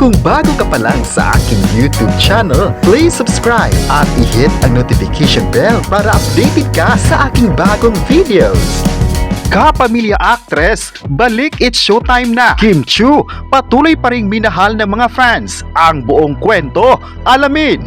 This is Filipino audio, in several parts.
Kung bago ka pa lang sa aking YouTube channel, please subscribe at i-hit ang notification bell para updated ka sa aking bagong videos. Kapamilya actress, balik it's showtime na. Kim Chiu, patuloy pa ring minahal ng mga fans. Ang buong kwento, alamin.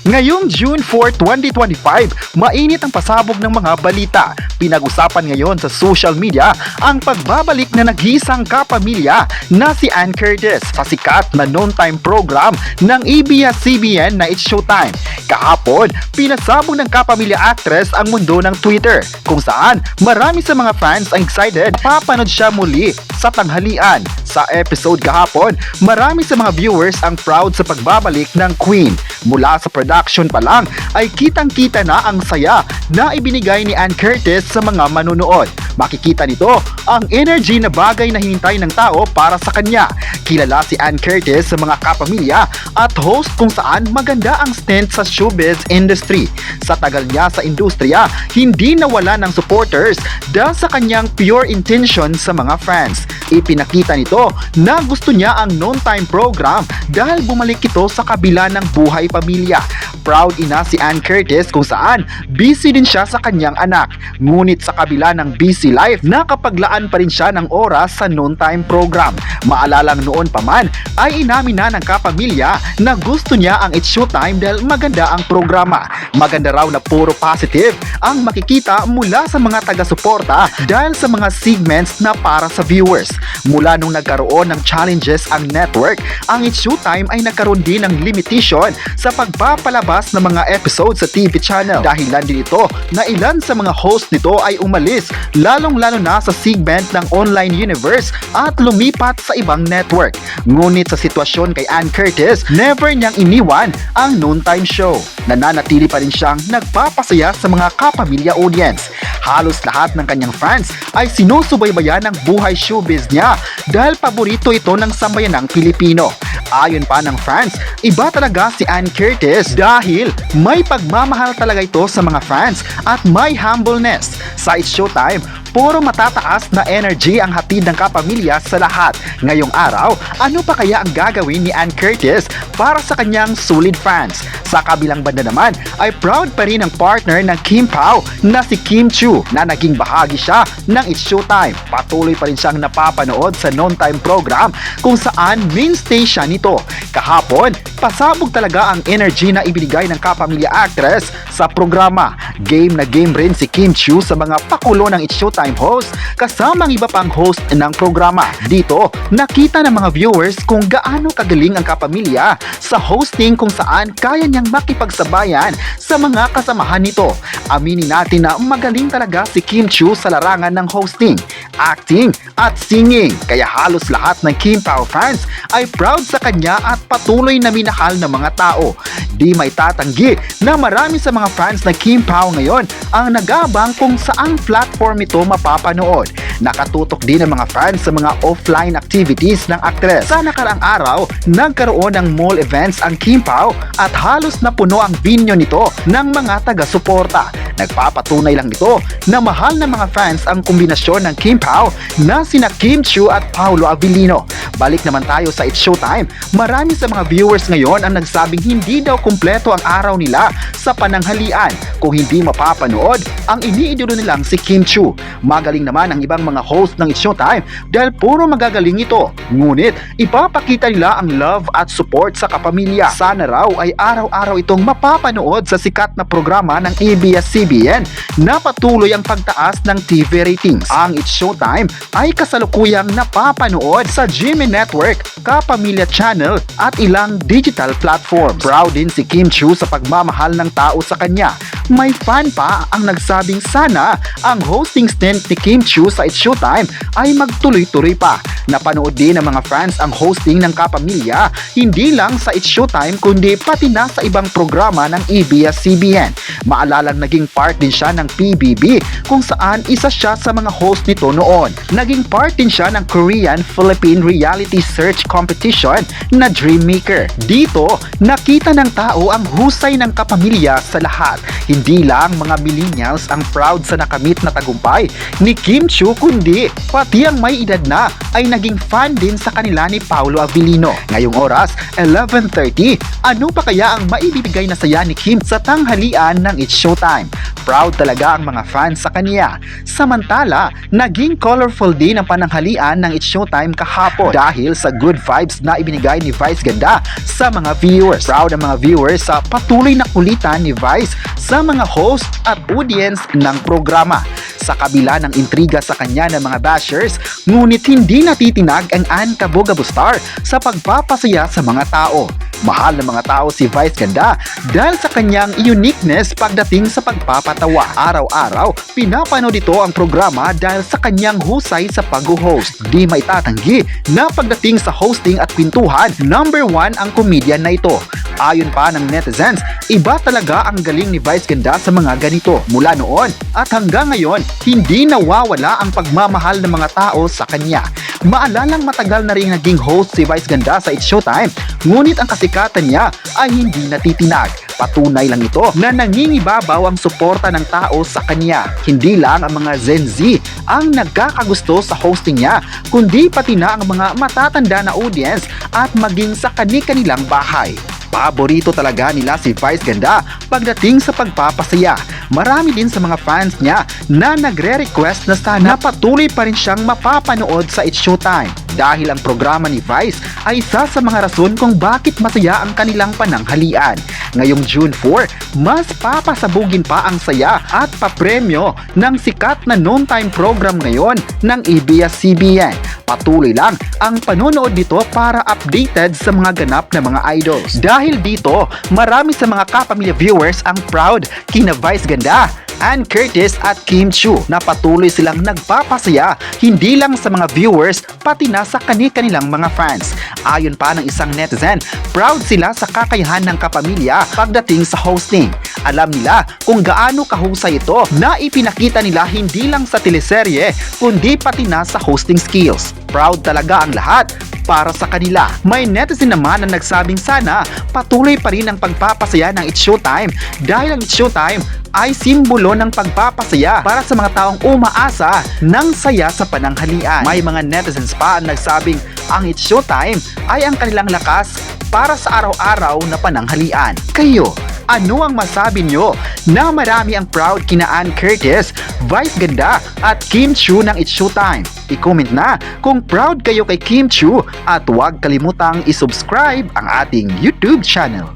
Ngayong June 4, 2025, mainit ang pasabog ng mga balita. Pinag-usapan ngayon sa social media ang pagbabalik na nag-iisang kapamilya na si Ann Curtis sa sikat na noon-time program ng ABS-CBN na It's Showtime. Kahapon, pinasabog ng kapamilya actress ang mundo ng Twitter kung saan marami sa mga fans ang excited papanood siya muli sa tanghalian. Sa episode kahapon, marami sa mga viewers ang proud sa pagbabalik ng Queen. Mula sa production pa lang ay kitang-kita na ang saya na ibinigay ni Ann Curtis sa mga manunood. Makikita nito ang energy na bagay na hinintay ng tao para sa kanya. Kilala si Ann Curtis sa mga kapamilya at host kung saan maganda ang stint sa showbiz industry. Sa tagal niya sa industriya, hindi nawala ng supporters dahil sa kanyang pure intention sa mga fans. Ipinakita nito na gusto niya ang noon-time program dahil bumalik ito sa kabila ng buhay pamilya. Proud ina si Ann Curtis kung saan busy din siya sa kanyang anak. Ngunit sa kabila ng busy life, nakapaglaan pa rin siya ng oras sa noon-time program. Maalalang noon pa man ay inamin na ng kapamilya na gusto niya ang It's Showtime dahil maganda ang programa. Maganda raw na puro positive ang makikita mula sa mga taga-suporta dahil sa mga segments na para sa viewers. Mula nung nagkaroon ng challenges ang network, ang It's Showtime ay nagkaroon din ng limitation sa pagpapalabas ng mga episodes sa TV channel. Dahilan din ito na ilan sa mga host nito ay umalis, lalong-lalo na sa segment ng online universe at lumipat sa ibang network. Ngunit sa sitwasyon kay Ann Curtis, never niyang iniwan ang noontime show. Nananatili pa rin siyang nagpapasaya sa mga kapamilya audience. Halos lahat ng kanyang fans ay sinusubaybayan ng buhay showbiz niya dahil paborito ito ng sambayanang Pilipino. Ayon pa ng fans, iba talaga si Ann Curtis dahil may pagmamahal talaga ito sa mga fans at may humbleness. Sa It's Showtime, puro matataas na energy ang hatid ng kapamilya sa lahat. Ngayong araw, ano pa kaya ang gagawin ni Ann Curtis para sa kanyang solid fans? Sa kabilang banda naman, ay proud pa rin ang partner ng Kim Pao na si Kim Chiu na naging bahagi siya ng It's Showtime. Patuloy pa rin siyang napapanood sa noon-time program kung saan mainstay siya nito. Kahapon, pasabog talaga ang energy na ibinigay ng kapamilya actress sa programa. Game na game rin si Kim Chiu sa mga pakulo ng It's Showtime host kasama ang iba pang host ng programa. Dito, nakita ng mga viewers kung gaano kagaling ang kapamilya sa hosting kung saan kaya niyang makipagsabayan sa mga kasamahan nito. Aminin natin na magaling talaga si Kim Chiu sa larangan ng hosting, acting at singing. Kaya halos lahat ng Kim Pao fans ay proud sa kanya at patuloy na minahal ng mga tao. Di may tatanggi na marami sa mga fans ng Kim Pao ngayon ang nag-aabang kung saang platform ito mapapanood. Nakatutok din ang mga fans sa mga offline activities ng actress. Sa nakaraang araw, nagkaroon ng mall events ang Kim Pao at halos napuno ang venue nito ng mga taga-suporta. Nagpapatunay lang nito na mahal ng mga fans ang kombinasyon ng Kim Pao na sina Kim Chiu at Paolo Avellino. Balik naman tayo sa It's Showtime. Marami sa mga viewers ngayon ang nagsabing hindi daw kumpleto ang araw nila sa pananghalian kung hindi mapapanood ang iniidolo nilang si Kim Chiu. Magaling naman ang ibang mga host ng It's Showtime dahil puro magagaling ito. Ngunit ipapakita nila ang love at support sa kapamilya. Sana raw ay araw-araw itong mapapanood sa sikat na programa ng ABS-CBN na patuloy ang pagtaas ng TV ratings. Ang It's Showtime ay kasalukuyang napapanood sa GMA Network, Kapamilya Channel at ilang digital platforms. Proud din si Kim Chiu sa pagmamahal ng tao sa kanya. May fan pa ang nagsabing sana ang hosting stint ni Kim Chiu sa It's Showtime ay magtuloy-tuloy pa. Napanood din ng mga fans ang hosting ng Kapamilya, hindi lang sa It's Showtime kundi pati na sa ibang programa ng ABS-CBN. Maalalang naging part din siya ng PBB kung saan isa siya sa mga host nito noon. Naging part din siya ng Korean-Philippine Reality Search Competition na Dream Maker. Dito, nakita ng tao ang husay ng Kapamilya sa lahat. Hindi lang mga millennials ang proud sa nakamit na tagumpay ni Kim Chiu kundi pati ang may edad na ay naging fan din sa kanila ni Paolo Avellino. Ngayong oras, 11:30, ano pa kaya ang maibibigay na saya ni Kim sa tanghalian ng It's Showtime? Proud talaga ang mga fans sa kanya. Samantala, naging colorful din ang pananghalian ng It's Showtime kahapon dahil sa good vibes na ibinigay ni Vice Ganda sa mga viewers. Proud ang mga viewers sa patuloy na kulitan ni Vice sa mga host at audience ng programa. Sa kabila ng intriga sa kanya ng mga bashers, ngunit hindi natitinag ang Ankabogabo star sa pagpapasaya sa mga tao. Mahal ng mga tao si Vice Ganda dahil sa kanyang uniqueness pagdating sa pagpapatawa. Araw-araw, pinapanood ito ang programa dahil sa kanyang husay sa pag-host. Di maitatanggi na pagdating sa hosting at kwentuhan, number 1 ang comedian na ito. Ayon pa ng netizens, iba talaga ang galing ni Vice Ganda sa mga ganito. Mula noon at hanggang ngayon, hindi nawawala ang pagmamahal ng mga tao sa kanya. Maalalang matagal na rin naging host si Vice Ganda sa It's Showtime, ngunit ang kasikatan niya ay hindi natitinag. Patunay lang ito na nangingibabaw ang suporta ng tao sa kanya. Hindi lang ang mga Gen Z ang nagkakagusto sa hosting niya, kundi pati na ang mga matatanda na audience at maging sa kani-kanilang bahay. Paborito talaga nila si Vice Ganda pagdating sa pagpapasaya. Marami din sa mga fans niya na nagre-request na sana patuloy pa rin siyang mapapanood sa It's Showtime dahil ang programa ni Vice ay isa sa mga rason kung bakit masaya ang kanilang pananghalian. Ngayong June 4, mas papasabugin pa ang saya at papremyo ng sikat na noontime program ngayon ng ABS-CBN. Patuloy lang ang panonood dito para updated sa mga ganap na mga idols. Dahil dito, marami sa mga Kapamilya viewers ang proud kina Vice Ganda, Ann Curtis at Kim Chiu na patuloy silang nagpapasaya hindi lang sa mga viewers pati na sa kani-kanilang mga fans. Ayon pa ng isang netizen, proud sila sa kakayahan ng Kapamilya pagdating sa hosting. Alam nila kung gaano kahusay ito na ipinakita nila hindi lang sa teleserye kundi pati na sa hosting skills. Proud talaga ang lahat para sa kanila. May netizen naman na nagsabing sana patuloy pa rin ang pagpapasaya ng It's Showtime dahil ang It's Showtime ay simbolo ng pagpapasaya para sa mga taong umaasa ng saya sa pananghalian. May mga netizens pa ang nagsabing ang It's Showtime ay ang kanilang lakas para sa araw-araw na pananghalian. Kayo, ano ang masabi nyo na marami ang proud kina Ann Curtis, Vice Ganda at Kim Chiu ng It's Showtime? I-comment na kung proud kayo kay Kim Chiu at huwag kalimutang isubscribe ang ating YouTube channel.